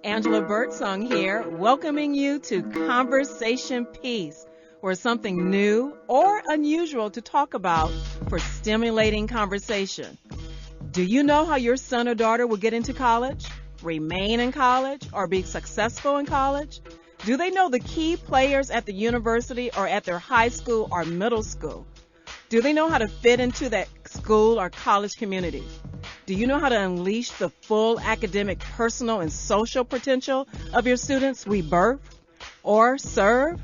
Angela Birdsong here, welcoming you to Conversation Piece, where something new or unusual to talk about for stimulating conversation. Do you know how your son or daughter will get into college, remain in college, or be successful in college? Do they know the key players at the university or at their high school or middle school? Do they know how to fit into that school or college community? Do you know how to unleash the full academic, personal, and social potential of your students we birth or serve?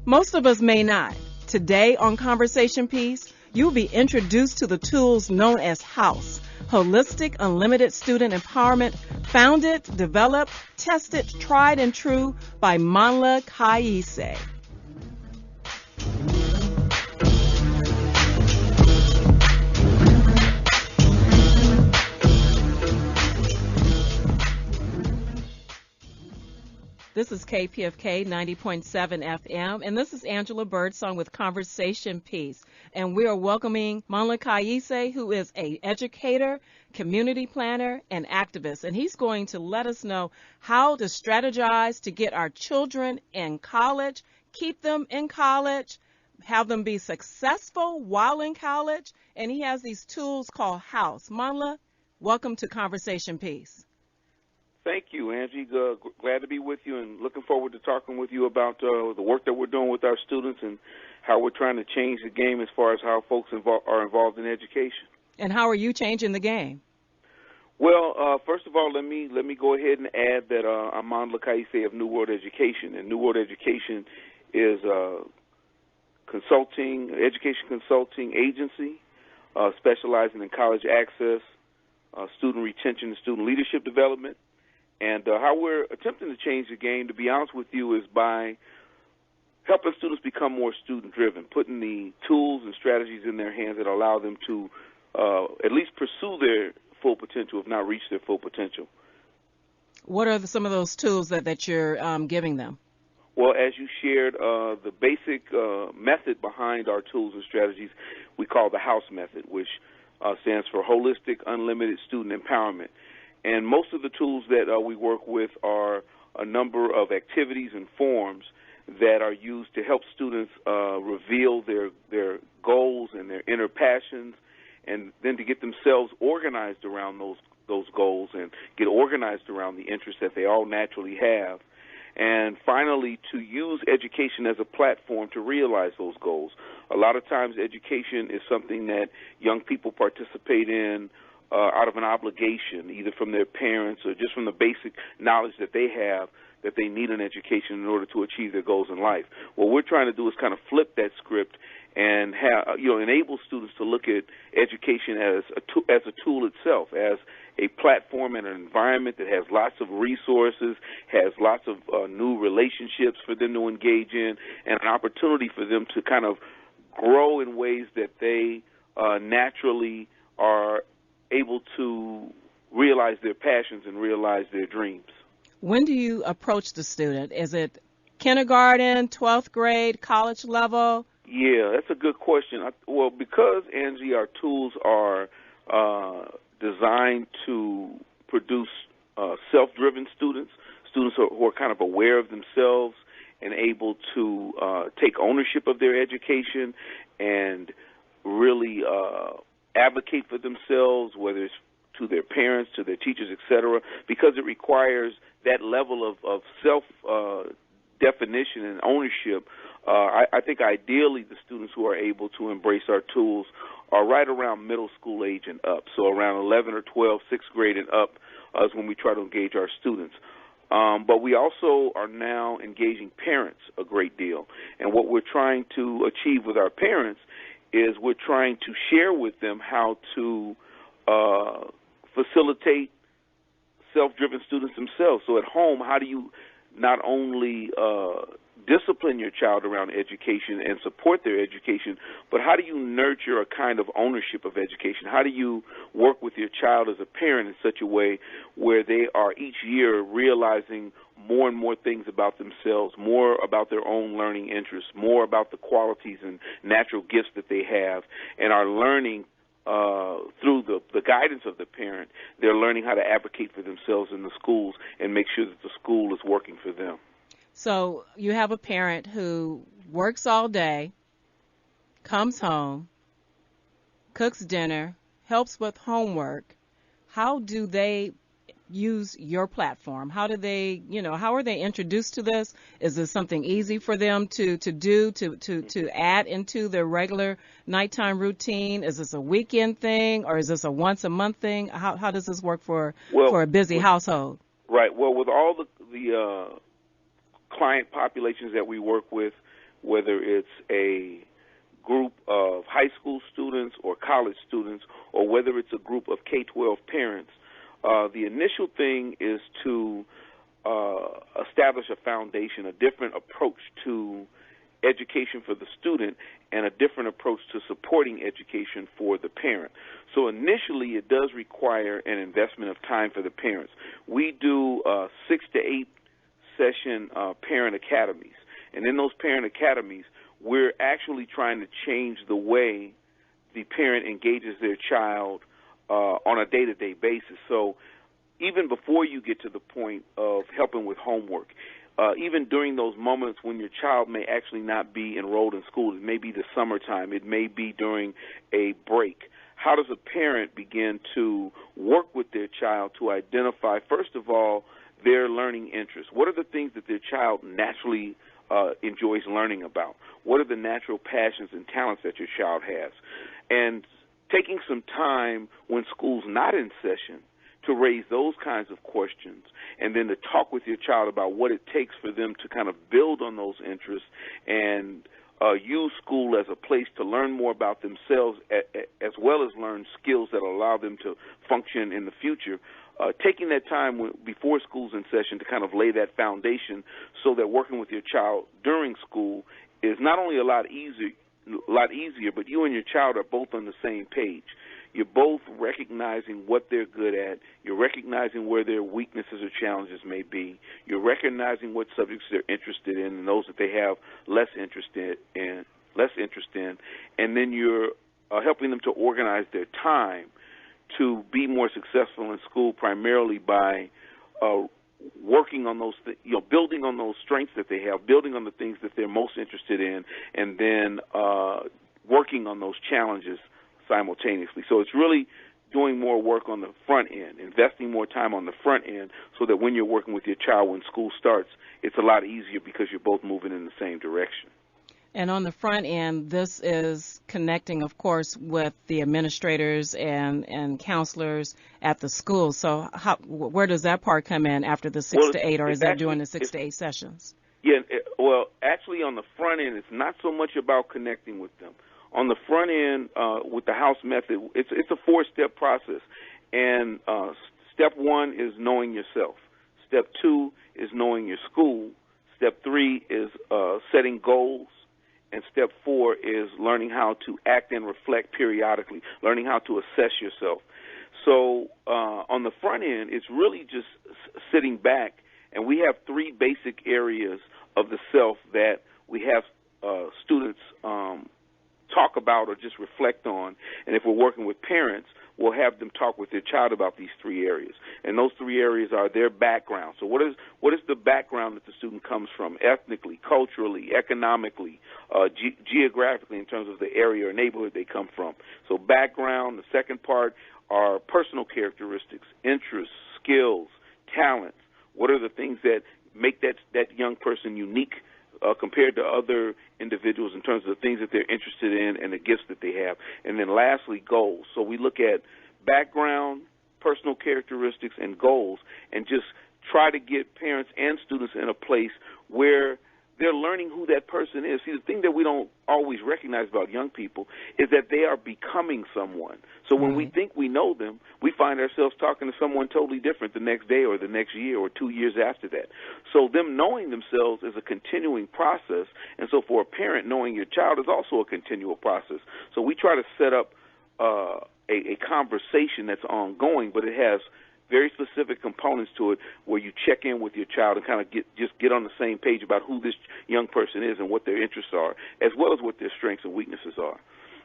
Most of us may not. Today on Conversation Piece, you'll be introduced to the tools known as HOUSE, Holistic Unlimited Student Empowerment, founded, developed, tested, tried, and true by Mandla Kayise. This is KPFK 90.7 FM, and this is Angela Birdsong with Conversation Piece. And we are welcoming Mandla Kayise, who is an educator, community planner, and activist. And he's going to let us know how to strategize to get our children in college, keep them in college, have them be successful while in college. And he has these tools called HOUSE. Mandla, welcome to Conversation Piece. Thank you, Angie. Glad to be with you and looking forward to talking with you about the work that we're doing with our students and how we're trying to change the game as far as how folks are involved in education. And how are you changing the game? Well, first of all, let me go ahead and add that I'm Mandla Kayise of New World Education, and New World Education is a education consulting agency specializing in college access, student retention, and student leadership development. And how we're attempting to change the game, to be honest with you, is by helping students become more student-driven, putting the tools and strategies in their hands that allow them to at least pursue their full potential, if not reach their full potential. What are some of those tools that you're giving them? Well, as you shared, the basic method behind our tools and strategies we call the HOUSE method, which stands for Holistic Unlimited Student Empowerment. And most of the tools that we work with are a number of activities and forms that are used to help students reveal their goals and their inner passions, and then to get themselves organized around those goals and get organized around the interests that they all naturally have. And finally, to use education as a platform to realize those goals. A lot of times education is something that young people participate in out of an obligation, either from their parents or just from the basic knowledge that they have that they need an education in order to achieve their goals in life. What we're trying to do is kind of flip that script and enable students to look at education as a tool itself, as a platform and an environment that has lots of resources, has lots of new relationships for them to engage in, and an opportunity for them to kind of grow in ways that they naturally are able to realize their passions and realize their dreams. When do you approach the student? Is it kindergarten, 12th grade, college level? Yeah, that's a good question. Well, because, Angie, our tools are designed to produce self-driven students who are kind of aware of themselves and able to take ownership of their education and really advocate for themselves, whether it's to their parents, to their teachers, etc., because it requires that level of self-definition and ownership. I think ideally the students who are able to embrace our tools are right around middle school age and up, so around 11 or 12, 6th grade and up is when we try to engage our students. But we also are now engaging parents a great deal, and what we're trying to achieve with our parents is we're trying to share with them how to facilitate self-driven students themselves. So at home, how do you not only discipline your child around education and support their education, but how do you nurture a kind of ownership of education? How do you work with your child as a parent in such a way where they are each year realizing more and more things about themselves, more about their own learning interests, more about the qualities and natural gifts that they have, and are learning through the guidance of the parent, they're learning how to advocate for themselves in the schools and make sure that the school is working for them. So you have a parent who works all day, comes home, cooks dinner, helps with homework. How do they use your platform? How do they, how are they introduced to this? Is this something easy for them to do, to add into their regular nighttime routine? Is this a weekend thing, or is this a once a month thing? How does this work for a busy household? Right. Well, with all the client populations that we work with, whether it's a group of high school students or college students, or whether it's a group of K-12 parents, the initial thing is to establish a foundation, a different approach to education for the student, and a different approach to supporting education for the parent. So initially, it does require an investment of time for the parents. We do 6 to 8 session parent academies, and in those parent academies, we're actually trying to change the way the parent engages their child on a day-to-day basis. So even before you get to the point of helping with homework, even during those moments when your child may actually not be enrolled in school, it may be the summertime, it may be during a break, how does a parent begin to work with their child to identify, first of all, their learning interests? What are the things that their child naturally enjoys learning about? What are the natural passions and talents that your child has? And taking some time when school's not in session to raise those kinds of questions, and then to talk with your child about what it takes for them to kind of build on those interests and use school as a place to learn more about themselves as well as learn skills that allow them to function in the future. Taking that time before school's in session to kind of lay that foundation so that working with your child during school is not only a lot easier, but you and your child are both on the same page. You're both recognizing what they're good at. You're recognizing where their weaknesses or challenges may be. You're recognizing what subjects they're interested in and those that they have less interest in. And then you're helping them to organize their time to be more successful in school, primarily by working on those, building on those strengths that they have, building on the things that they're most interested in, and then working on those challenges simultaneously. So it's really doing more work on the front end, investing more time on the front end, so that when you're working with your child when school starts, it's a lot easier because you're both moving in the same direction. And on the front end, this is connecting, of course, with the administrators and counselors at the school. So where does that part come in after the 6 to 8, or is that during the 6 to 8 sessions? Yeah, well, actually on the front end, it's not so much about connecting with them. On the front end, with the house method, it's a 4-step process. And step 1 is knowing yourself. Step 2 is knowing your school. Step 3 is setting goals. And step 4 is learning how to act and reflect periodically, learning how to assess yourself. So on the front end, it's really just sitting back, and we have 3 basic areas of the self that we have students talk about or just reflect on. And if we're working with parents, we'll have them talk with their child about these 3 areas. And those 3 areas are their background. So what is the background that the student comes from, ethnically, culturally, economically, geographically, in terms of the area or neighborhood they come from. So background. The second part are personal characteristics, interests, skills, talents. What are the things that make that young person unique compared to other individuals in terms of the things that they're interested in and the gifts that they have. And then lastly, goals. So we look at background, personal characteristics, and goals, and just try to get parents and students in a place where they're learning who that person is. See, the thing that we don't always recognize about young people is that they are becoming someone. So when we think we know them, we find ourselves talking to someone totally different the next day or the next year or 2 years after that. So them knowing themselves is a continuing process, and so for a parent, knowing your child is also a continual process. So we try to set up a conversation that's ongoing, but it has very specific components to it where you check in with your child and kind of get on the same page about who this young person is and what their interests are, as well as what their strengths and weaknesses are.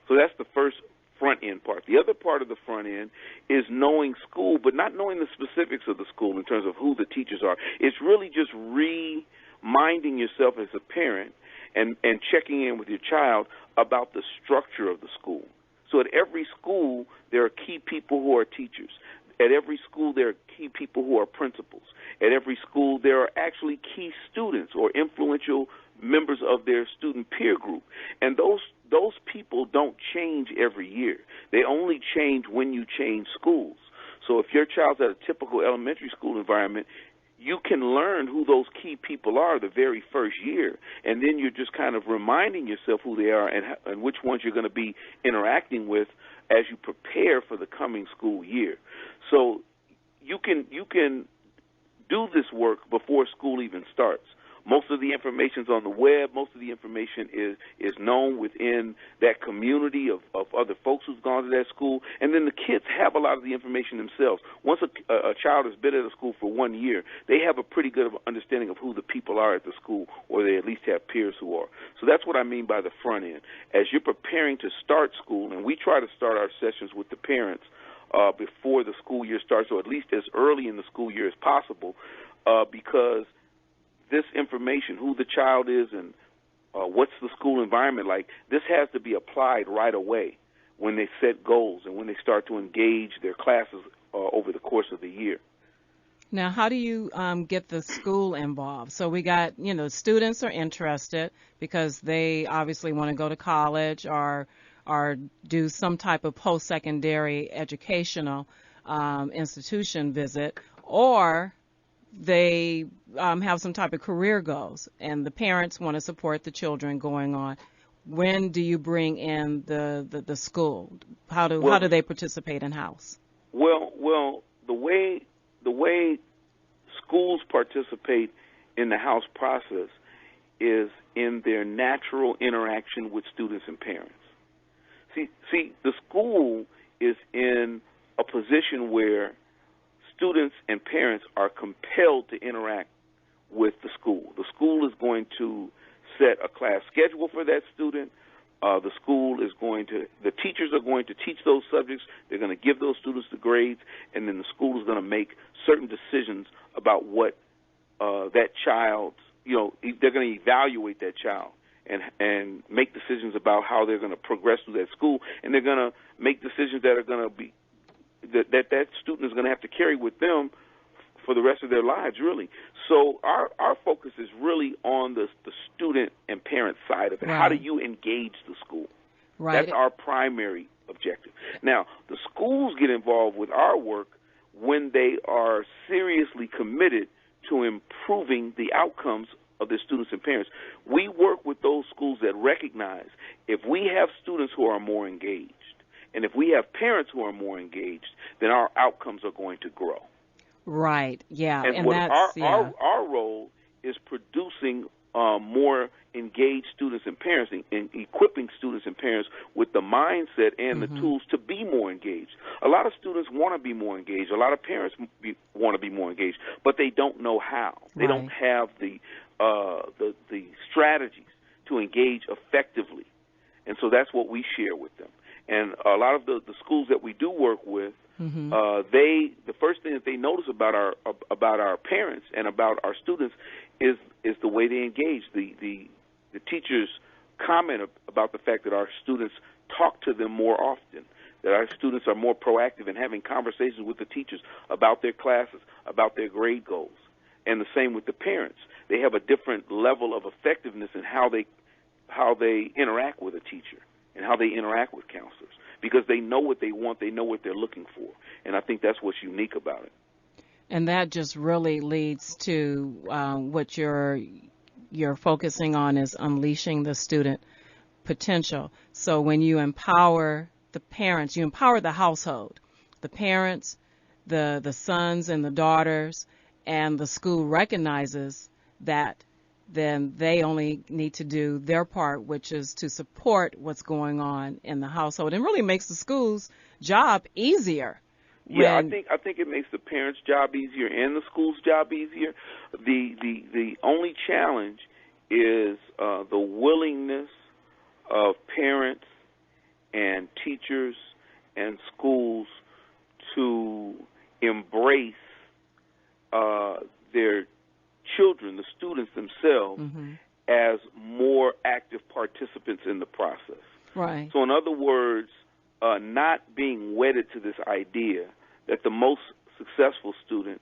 So that's the first front end part. The other part of the front end is knowing school, but not knowing the specifics of the school in terms of who the teachers are. It's really just reminding yourself as a parent and checking in with your child about the structure of the school. So at every school, there are key people who are teachers. At every school, there are key people who are principals. At every school, there are actually key students or influential members of their student peer group. And those people don't change every year. They only change when you change schools. So if your child's at a typical elementary school environment, you can learn who those key people are the very first year, and then you're just kind of reminding yourself who they are and which ones you're going to be interacting with as you prepare for the coming school year. So you can do this work before school even starts. Most of the information's on the web. Most of the information is known within that community of other folks who've gone to that school. And then the kids have a lot of the information themselves. Once a child has been at a school for 1 year, they have a pretty good understanding of who the people are at the school, or they at least have peers who are. So that's what I mean by the front end. As you're preparing to start school, and we try to start our sessions with the parents before the school year starts, or at least as early in the school year as possible, because this information, who the child is and what's the school environment like, this has to be applied right away when they set goals and when they start to engage their classes over the course of the year. Now, how do you get the school involved? So we got, students are interested because they obviously want to go to college or do some type of post-secondary educational institution visit, or they have some type of career goals, and the parents want to support the children going on. When do you bring in the school? How do they participate in house? Well, the way schools participate in the house process is in their natural interaction with students and parents. See, the school is in a position where students and parents are compelled to interact with the school. The school is going to set a class schedule for that student. The teachers are going to teach those subjects. They're going to give those students the grades, and then the school is going to make certain decisions about what that child's, they're going to evaluate that child and make decisions about how they're going to progress through that school, and they're going to make decisions that are going to be that student is going to have to carry with them for the rest of their lives, really. So our focus is really on the student and parent side of it. Right. How do you engage the school? Right. That's our primary objective. Now, the schools get involved with our work when they are seriously committed to improving the outcomes of their students and parents. We work with those schools that recognize if we have students who are more engaged, and if we have parents who are more engaged, then our outcomes are going to grow. Right. Yeah. And our role is producing more engaged students and parents, and equipping students and parents with the mindset and the tools to be more engaged. A lot of students want to be more engaged. A lot of parents want to be more engaged, but they don't know how. They don't have the strategies to engage effectively, and so that's what we share with them. And a lot of the schools that we do work with, the first thing that they notice about our parents and about our students is the way they engage. The teachers comment about the fact that our students talk to them more often, that our students are more proactive in having conversations with the teachers about their classes, about their grade goals, and the same with the parents. They have a different level of effectiveness in how they interact with a teacher and how they interact with counselors, because they know what they want, they know what they're looking for, and I think that's what's unique about it. And that just really leads to what you're focusing on is unleashing the student potential. So when you empower the parents, you empower the household, the parents, the sons and the daughters, and the school recognizes that, then they only need to do their part, which is to support what's going on in the household, and really makes the school's job easier. Yeah, I think it makes the parents' job easier and the school's job easier. The only challenge is the willingness of parents and teachers and schools to embrace their children, the students themselves, as more active participants in the process. Right. So in other words, not being wedded to this idea that the most successful student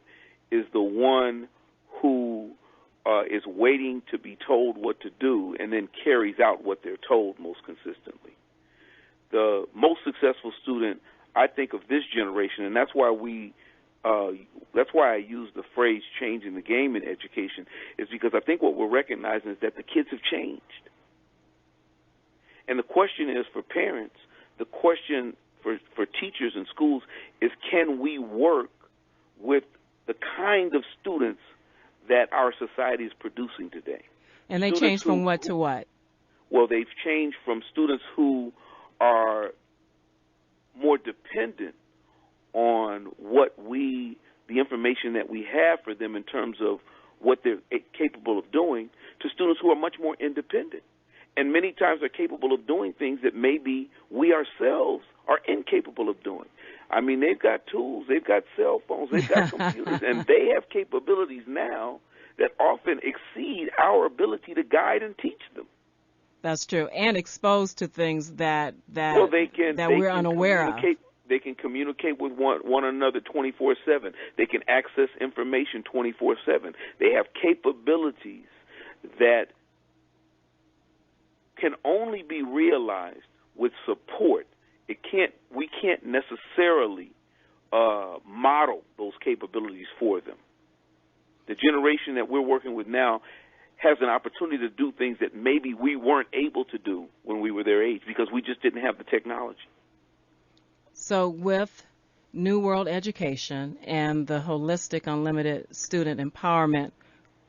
is the one who is waiting to be told what to do and then carries out what they're told most consistently. The most successful student, I think, of this generation, and that's why I use the phrase changing the game in education, is because I think what we're recognizing is that the kids have changed. And the question is for parents, the question for teachers and schools is, can we work with the kind of students that our society is producing today? And they changed from what to what? Well, they've changed from students who are more dependent on the information that we have for them in terms of what they're capable of doing, to students who are much more independent. And many times are capable of doing things that maybe we ourselves are incapable of doing. I mean, they've got tools, they've got cell phones, they've got computers, and they have capabilities now that often exceed our ability to guide and teach them. That's true, and exposed to things that we're unaware of. They can communicate with one another 24/7. They can access information 24/7. They have capabilities that can only be realized with support. We can't necessarily model those capabilities for them. The generation that we're working with now has an opportunity to do things that maybe we weren't able to do when we were their age because we just didn't have the technology. So with New World Education and the holistic unlimited student empowerment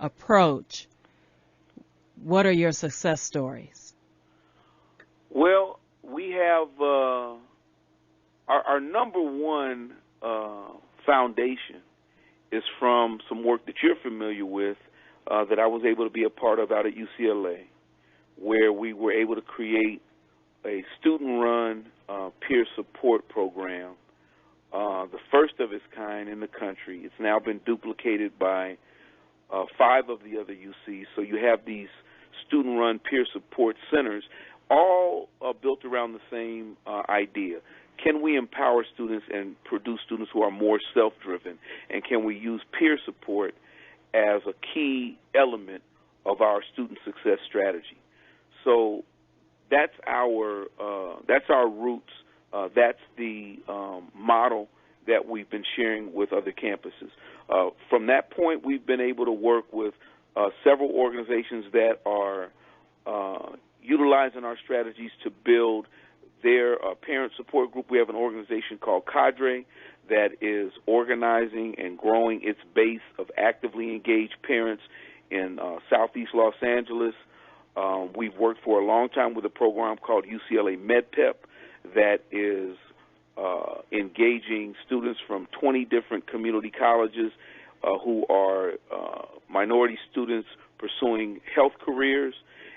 approach, what are your success stories? Well, we have our number one foundation is from some work that you're familiar with that I was able to be a part of out at UCLA, where we were able to create a student-run peer support program, the first of its kind in the country. It's now been duplicated by 5 of the other UCs. So you have these student-run peer support centers, all built around the same idea. Can we empower students and produce students who are more self-driven? And can we use peer support as a key element of our student success strategy? So that's our roots. That's the model that we've been sharing with other campuses. From that point, we've been able to work with several organizations that are utilizing our strategies to build their parent support group. We have an organization called Cadre that is organizing and growing its base of actively engaged parents in Southeast Los Angeles. We've worked for a long time with a program called UCLA MedPep that is engaging students from 20 different community colleges who are minority students pursuing health careers,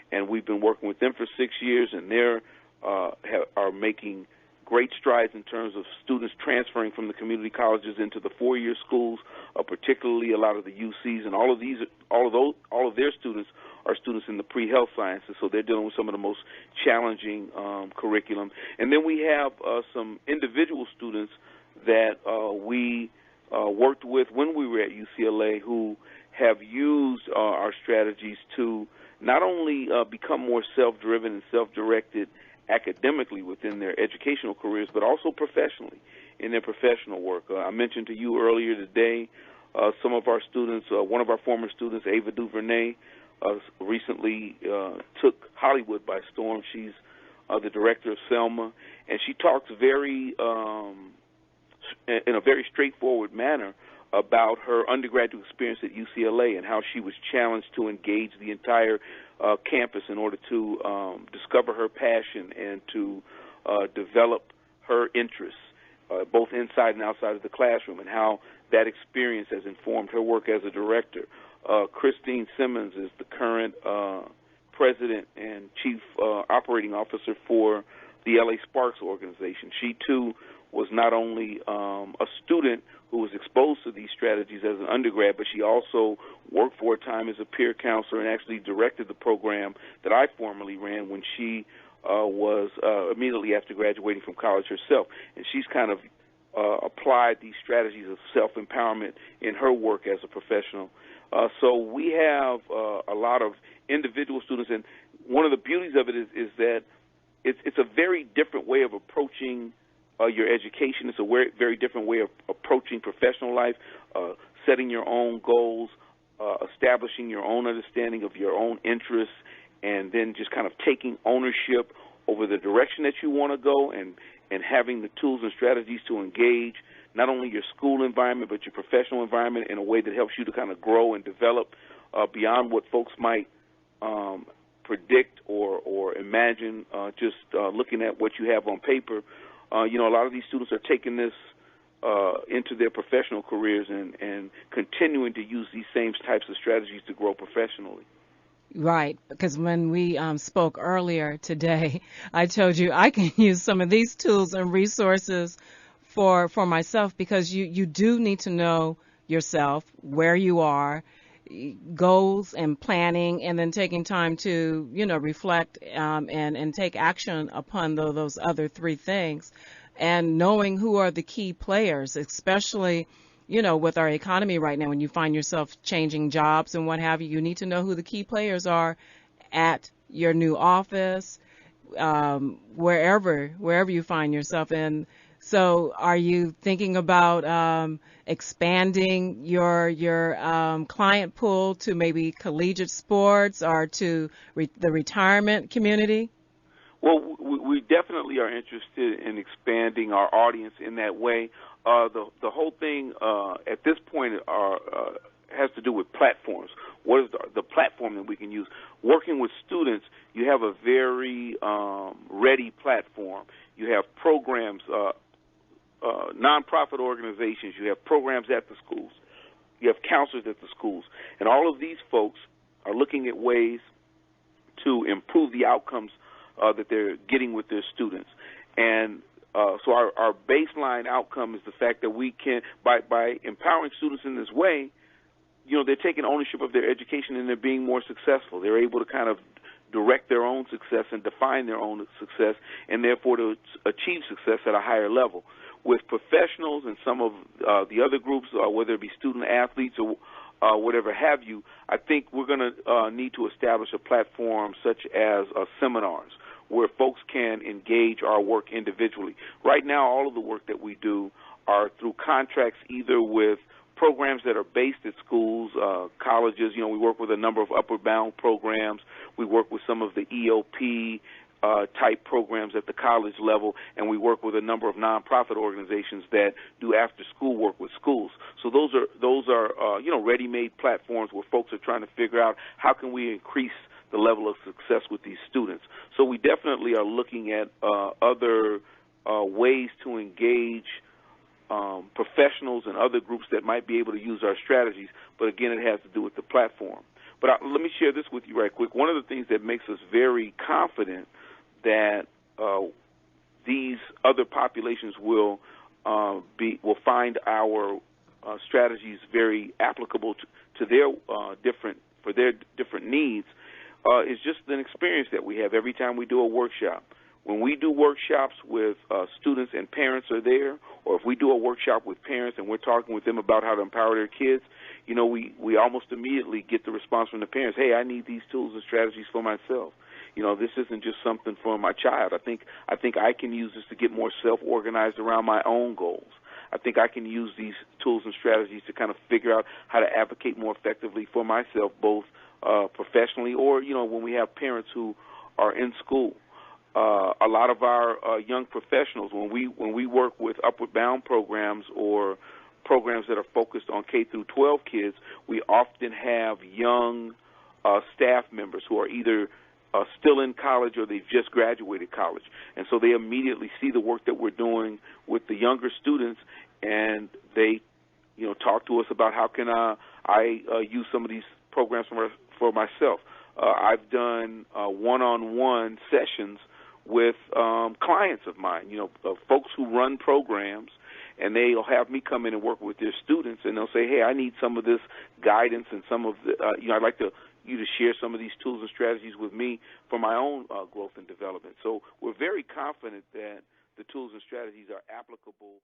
and we've been working with them for 6 years, and they are making great strides in terms of students transferring from the community colleges into the 4-year schools, particularly a lot of the UCs, and all of their students are students in the pre-health sciences, so they're dealing with some of the most challenging curriculum. And then we have some individual students that we worked with when we were at UCLA who have used our strategies to not only become more self-driven and self-directed academically within their educational careers, but also professionally in their professional work. I mentioned to you earlier today some of our students, one of our former students, Ava DuVernay, recently took Hollywood by storm. She's the director of Selma, and she talks in a very straightforward manner about her undergraduate experience at UCLA and how she was challenged to engage the entire campus in order to discover her passion and to develop her interests, both inside and outside of the classroom, and how that experience has informed her work as a director. Christine Simmons is the current president and chief operating officer for the LA Sparks organization. She, too, was not only a student who was exposed to these strategies as an undergrad, but she also worked for a time as a peer counselor and actually directed the program that I formerly ran when she was immediately after graduating from college herself. And she's kind of applied these strategies of self-empowerment in her work as a professional. So we have a lot of individual students, and one of the beauties of it is that it's a very different way of approaching your education. It's a very different way of approaching professional life, setting your own goals, establishing your own understanding of your own interests, and then just kind of taking ownership over the direction that you want to go, and having the tools and strategies to engage not only your school environment but your professional environment in a way that helps you to kind of grow and develop beyond what folks might predict or imagine just looking at what you have on paper. A lot of these students are taking this into their professional careers and continuing to use these same types of strategies to grow professionally. Right, because when we spoke earlier today, I told you I can use some of these tools and resources for myself, because you do need to know yourself, where you are, goals and planning, and then taking time to, reflect and take action upon those other three things, and knowing who are the key players, especially with our economy right now, when you find yourself changing jobs and what have you, you need to know who the key players are at your new office, wherever you find yourself. And so are you thinking about expanding your client pool to maybe collegiate sports or to the retirement community? Well, we definitely are interested in expanding our audience in that way. The whole thing at this point has to do with platforms. What is the platform that we can use? Working with students, you have a very ready platform. You have programs, nonprofit organizations. You have programs at the schools. You have counselors at the schools. And all of these folks are looking at ways to improve the outcomes that they're getting with their students. And so our baseline outcome is the fact that we can, by empowering students in this way, they're taking ownership of their education and they're being more successful. They're able to kind of direct their own success and define their own success, and therefore to achieve success at a higher level. With professionals and some of the other groups, whether it be student athletes or whatever have you, I think we're going to need to establish a platform such as seminars, where folks can engage our work individually. Right now, all of the work that we do are through contracts either with programs that are based at schools, colleges. We work with a number of upward bound programs. We work with some of the EOP type programs at the college level, and we work with a number of nonprofit organizations that do after-school work with schools. So those are ready-made platforms where folks are trying to figure out how can we increase the level of success with these students. So we definitely are looking at other ways to engage professionals and other groups that might be able to use our strategies, but again, it has to do with the platform. But let me share this with you right quick. One of the things that makes us very confident that these other populations will find our strategies very applicable to their different needs is just an experience that we have every time we do a workshop. When we do workshops with students and parents are there, or if we do a workshop with parents and we're talking with them about how to empower their kids, we almost immediately get the response from the parents, hey, I need these tools and strategies for myself. This isn't just something for my child. I think I can use this to get more self-organized around my own goals. I think I can use these tools and strategies to kind of figure out how to advocate more effectively for myself, both professionally or, when we have parents who are in school. A lot of our young professionals, when we work with upward bound programs or programs that are focused on K through 12 kids, we often have young staff members who are either still in college or they've just graduated college. And so they immediately see the work that we're doing with the younger students, and they talk to us about how can I use some of these programs for myself. I've done one-on-one sessions with clients of mine, folks who run programs, and they'll have me come in and work with their students, and they'll say, hey, I need some of this guidance and some of the, I'd like you to share some of these tools and strategies with me for my own growth and development. So we're very confident that the tools and strategies are applicable